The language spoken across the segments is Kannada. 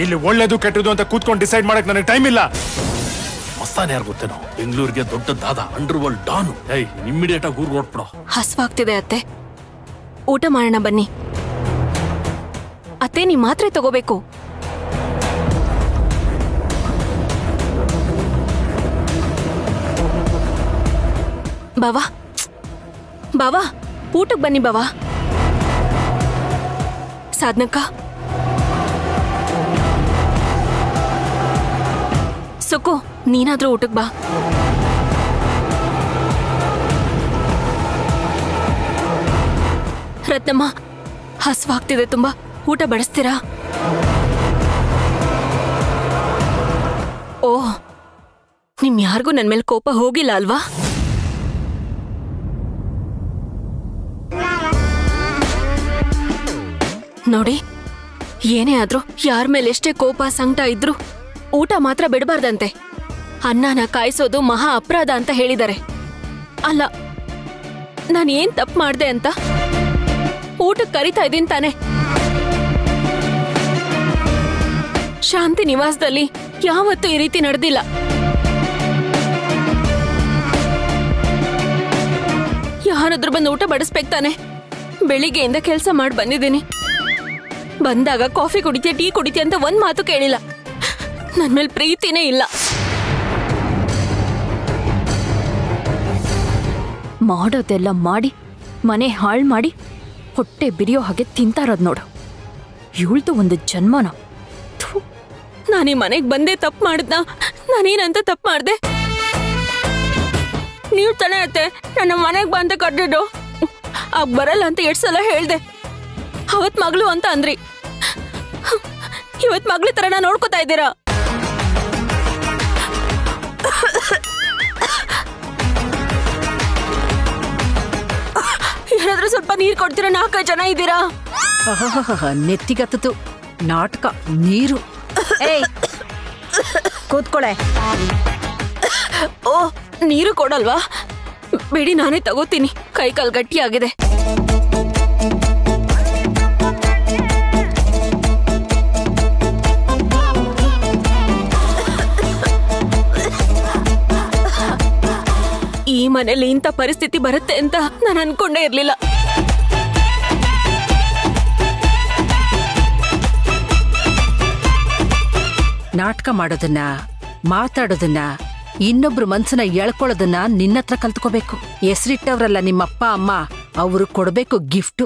ಇಲ್ಲಿ ಒಳ್ಳೇದು ಕೆಟ್ಟದು ಅಂತ ಕೂತ್ಕೊಂಡು ಡಿಸೈಡ್ ಮಾಡಕ್ ನನಗೆ ಟೈಮ್ ಇಲ್ಲ. ಮಸ್ತಾನೆ ಯಾರು ಗೊತ್ತೇನೋ, ಬೆಂಗಳೂರಿಗೆ ದೊಡ್ಡದಾದ ಅಂಡರ್ ವರ್ಲ್ಡ್ ಡಾನು. ಇಮ್ಮಿಡಿಯೇಟ್ ಆಗಿ ಊರ್ಗ್ ಹೊರಟ್ಬಿಡೋ. ಹಸ್ವಾಗ್ತಿದೆ ಅತ್ತೆ, ಊಟ ಮಾಡೋಣ ಬನ್ನಿ. ಅತ್ತೆ ನೀ ಮಾತ್ರೆ ತಗೋಬೇಕು. ಬಾವಾ ಬಾವಾ ಊಟಕ್ಕೆ ಬನ್ನಿ ಬಾವಾ. ಸಾಧನಕ್ಕ, ಸುಕು ನೀನಾದ್ರೂ ಊಟಕ್ಕೆ ಬಾ. ರತ್ನಮ್ಮ ಹಸ್ವಾಗ್ತಿದೆ ತುಂಬಾ, ಊಟ ಬಡಿಸ್ತೀರಾ? ಓಹ್, ನಿಮ್ ಯಾರಿಗೂ ನನ್ ಮೇಲೆ ಕೋಪ ಹೋಗಿಲ್ಲ ಅಲ್ವಾ? ನೋಡಿ, ಏನೇ ಆದ್ರೂ ಯಾರ ಮೇಲೆ ಎಷ್ಟೇ ಕೋಪ ಸಂಕಟ ಇದ್ರು ಊಟ ಮಾತ್ರ ಬಿಡಬಾರ್ದಂತೆ. ಅನ್ನನ ಕಾಯಿಸೋದು ಮಹಾ ಅಪರಾಧ ಅಂತ ಹೇಳಿದ್ದಾರೆ. ಅಲ್ಲ, ನಾನು ಏನ್ ತಪ್ಪು ಮಾಡ್ದೆ ಅಂತ? ಊಟಕ್ಕೆ ಕರಿತಾ ಇದ್ದೀನಿ ತಾನೆ. ಶಾಂತಿ ನಿವಾಸದಲ್ಲಿ ಯಾವತ್ತೂ ಈ ರೀತಿ ನಡೆದಿಲ್ಲ. ಯಾರಾದ್ರೂ ಬಂದು ಊಟ ಬಡಿಸ್ಬೇಕು ತಾನೆ. ಬೆಳಿಗ್ಗೆಯಿಂದ ಕೆಲಸ ಮಾಡಿ ಬಂದಿದ್ದೀನಿ. ಬಂದಾಗ ಕಾಫಿ ಕುಡಿತೀಯ, ಟೀ ಕುಡಿತೀಯ ಅಂತ ಒಂದ್ ಮಾತು ಕೇಳಿಲ್ಲ. ನನ್ ಮೇಲೆ ಪ್ರೀತಿನೇ ಇಲ್ಲ. ಮಾಡೋದೆಲ್ಲ ಮಾಡಿ ಮನೆ ಹಾಳು ಮಾಡಿ ಹೊಟ್ಟೆ ಬಿರಿಯೋ ಹಾಗೆ ತಿಂತಾರದ್ ನೋಡು. ಇವಳ್ದು ಒಂದು ಜನ್ಮನ. ನಾನೀ ಮನೆಗ್ ಬಂದೇ ತಪ್ಪು ಮಾಡಿದ್ನ? ನಾನೇನಂತ ತಪ್ಪು ಮಾಡ್ದೆ? ನೀವ್ ತಾನೇ ಅತ್ತೆ ನನ್ನ ಮನೆಗ್ ಬಂದ ಕಟ್ಟಿದ್ದು. ಆಗ ಬರಲ್ಲ ಅಂತ 2 ಸಲ ಹೇಳ್ದೆ. ಅವತ್ ಮಗಳು ಅಂತ ಅಂದ್ರಿ, ಇವತ್ ಮಗಳ ತರನ ನೋಡ್ಕೋತಾ ಇದ್ದೀರಾ. ಯಾರಾದ್ರೂ ಸ್ವಲ್ಪ ನೀರ್ ಕೊಡ್ತೀರಾ? 4 ಜನ ಇದ್ದೀರಾ. ನೆತ್ತಿಗತ್ತು ನಾಟಕ. ನೀರು ಕೂತ್ಕೊಳೆ. ಓ, ನೀರು ಕೊಡಲ್ವಾ? ಬಿಡಿ, ನಾನೇ ತಗೋತೀನಿ. ಕೈ ಕಾಲ್ ಗಟ್ಟಿ ಆಗಿದೆ. ಈ ಮನೇಲಿ ಇಂಥ ಪರಿಸ್ಥಿತಿ ಬರುತ್ತೆ ಅಂತ ನಾನು ಅನ್ಕೊಂಡೇ ಇರ್ಲಿಲ್ಲ. ನಾಟಕ ಮಾಡೋದನ್ನ, ಮಾತಾಡೋದನ್ನ, ಇನ್ನೊಬ್ರು ಮನ್ಸನ್ನ ಎಳ್ಕೊಳ್ಳೋದನ್ನ ನಿನ್ನತ್ರ ಕಲ್ತ್ಕೋಬೇಕು. ಹೆಸರಿಟ್ಟವ್ರಲ್ಲ ನಿಮ್ಮಪ್ಪ ಅಮ್ಮ, ಅವರು ಕೊಡ್ಬೇಕು ಗಿಫ್ಟು.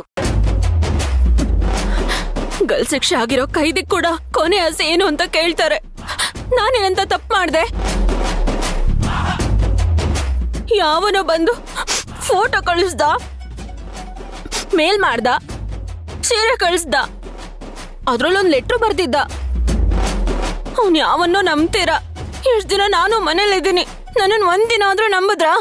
ಗಲ್ ಶಿಕ್ಷೆ ಆಗಿರೋ ಕೈದಿಕ್ ಕೂಡ ಕೊನೆ ಆಸೆ ಏನು ಅಂತ ಕೇಳ್ತಾರೆ. ನಾನೇನಂತ ತಪ್ಪು ಮಾಡ್ದೆ? ಯಾವನೋ ಬಂದು ಫೋಟೋ ಕಳಿಸ್ದ, ಮೇಲ್ ಮಾಡ್ದ, ಸೀರೆ ಕಳಿಸ್ದ, ಅದ್ರಲ್ಲೊಂದು ಲೆಟ್ರ್ ಬರ್ದಿದ್ದ. ಅವನ್ ಯಾವನ್ನೋ ನಂಬ್ತೀರಾ? ಎಷ್ಟು ದಿನ ನಾನು ಮನೇಲಿದ್ದೀನಿ, ನನ್ನನ್ನು ಒಂದಿನ ಆದ್ರೂ ನಂಬುದ್ರಾ?